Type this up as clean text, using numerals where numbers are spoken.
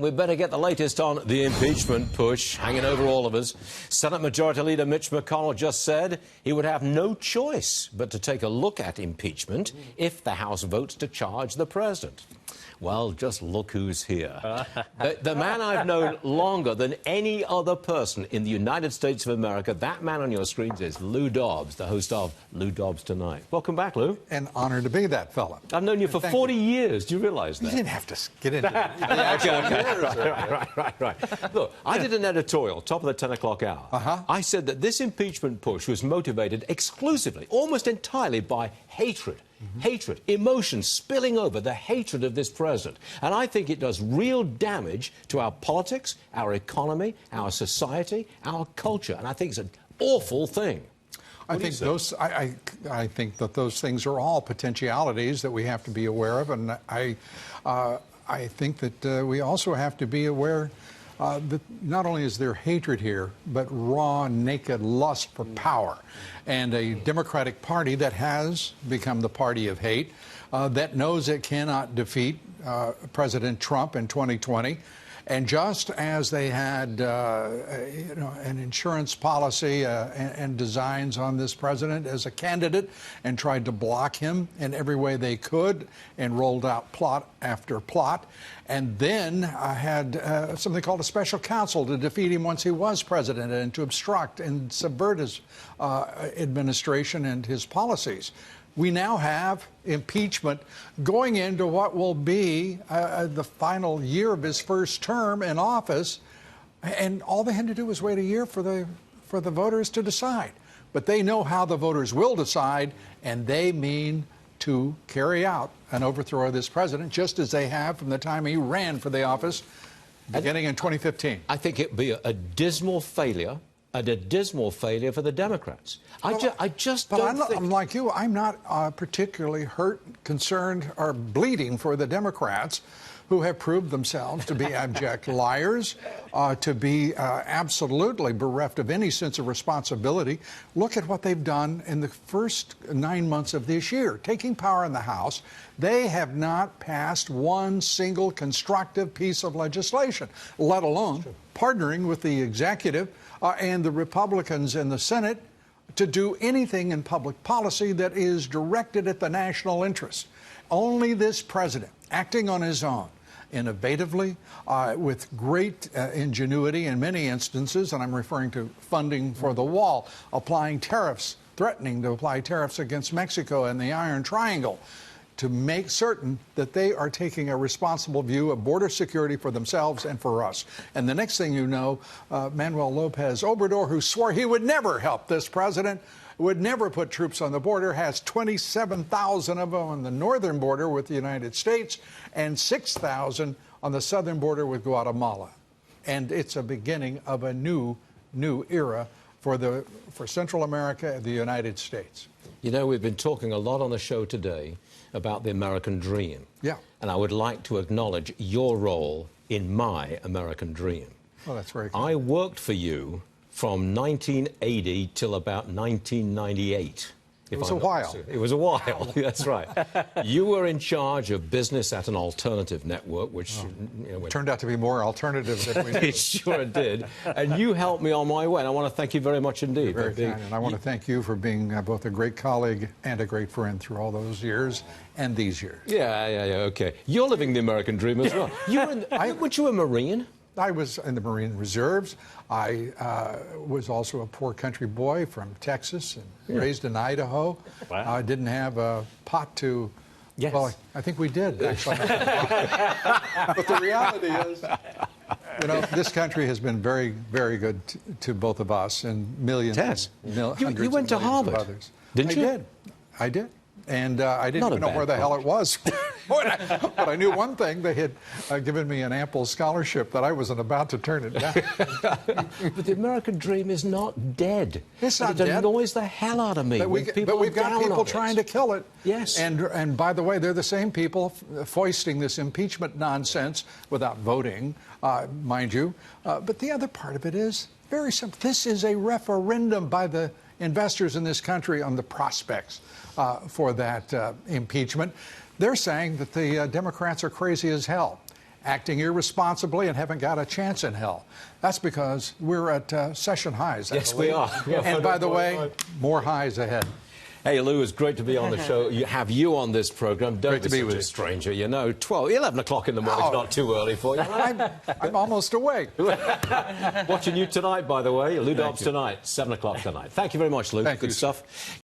we'd better get the latest on the impeachment push hanging over all of us. Senate Majority Leader Mitch McConnell just said he would have no choice but to take a look at impeachment if the House votes to charge the president. Well, just look who's here. The man I've known longer than any other person in the United States of America, that man on your screens is Lou Dobbs, the host of Lou Dobbs Tonight. Welcome back, Lou. An honor to be that fella. I've known you for 40 years. Do you realize that? You didn't have to get into that. Right. Look, I did an editorial, top of the 10 o'clock hour. I said that this impeachment push was motivated exclusively, almost entirely by hatred. Hatred, emotion spilling over, the hatred of this president. And I think it does real damage to our politics, our economy, our society, our culture. And I think it's an awful thing. I think that those things are all potentialities that we have to be aware of. And I think that we also have to be aware that not only is there hatred here, but raw, naked lust for power. And a Democratic Party that has become the party of hate, that knows it cannot defeat President Trump in 2020. And just as they had an insurance policy and designs on this president as a candidate and tried to block him in every way they could and rolled out plot after plot, and then had something called a special counsel to defeat him once he was president and to obstruct and subvert his administration and his policies. We now have impeachment going into what will be the final year of his first term in office, and all they had to do was wait a year for the voters to decide. But they know how the voters will decide, and they mean to carry out an overthrow of this president, just as they have from the time he ran for the office beginning in 2015. I think it would be a dismal failure. And a dismal failure for the Democrats. I just don't think... I'm like you. I'm not particularly hurt, concerned, or bleeding for the Democrats who have proved themselves to be abject liars, to be absolutely bereft of any sense of responsibility. Look at what they've done in the first 9 months of this year. Taking power in the House, they have not passed one single constructive piece of legislation, let alone partnering with the executive and the Republicans in the Senate to do anything in public policy that is directed at the national interest. Only this president, acting on his own, innovatively, with great ingenuity in many instances, and I'm referring to funding for the wall, applying tariffs, threatening to apply tariffs against Mexico and the Iron Triangle, to make certain that they are taking a responsible view of border security for themselves and for us. And the next thing you know, Manuel Lopez Obrador, who swore he would never help this president, would never put troops on the border, has 27,000 of them on the northern border with the United States and 6,000 on the southern border with Guatemala. And it's a beginning of a new era for Central America and the United States. You know, we've been talking a lot on the show today about the American dream. Yeah. And I would like to acknowledge your role in my American dream. Oh, that's very cool. I worked for you from 1980 till about 1998. It was a while. It was a while, that's right. You were in charge of business at an alternative network, which turned out to be more alternative than we knew. It sure did. And you helped me on my way, and I want to thank you very much indeed. You're very kind, and I want to thank you for being both a great colleague and a great friend through all those years and these years. Yeah, okay. You're living the American dream as well. Weren't you a Marine? I was in the Marine Reserves. I was also a poor country boy from Texas and raised in Idaho. Wow. I didn't have a pot to... Yes. Well, I think we did, actually. But the reality is, you know, this country has been very, very good to both of us and millions, hundreds you went to Harvard, of others. Didn't you? I did. And I didn't even know where the hell it was. But I knew one thing. They had given me an ample scholarship that I wasn't about to turn it down. But the American dream is not dead. It's not dead. It annoys the hell out of me. But we've got people trying to kill it. Yes. And by the way, they're the same people foisting this impeachment nonsense without voting, mind you. But the other part of it is very simple. This is a referendum by the investors in this country on the prospects for that impeachment. They're saying that the Democrats are crazy as hell. acting irresponsibly and haven't got a chance in hell. That's because we're at session highs. Yes, we are. And by the way, more highs ahead. Hey, Lou, it's great to be on the show. You have you on this program. Don't Great to be such with a you. stranger. You know, 11 o'clock in the morning is not too early for you. I'm almost awake. Watching you tonight, by the way. Lou Dobbs Tonight, 7 o'clock tonight. Thank you very much, Lou. Thank Good you. stuff.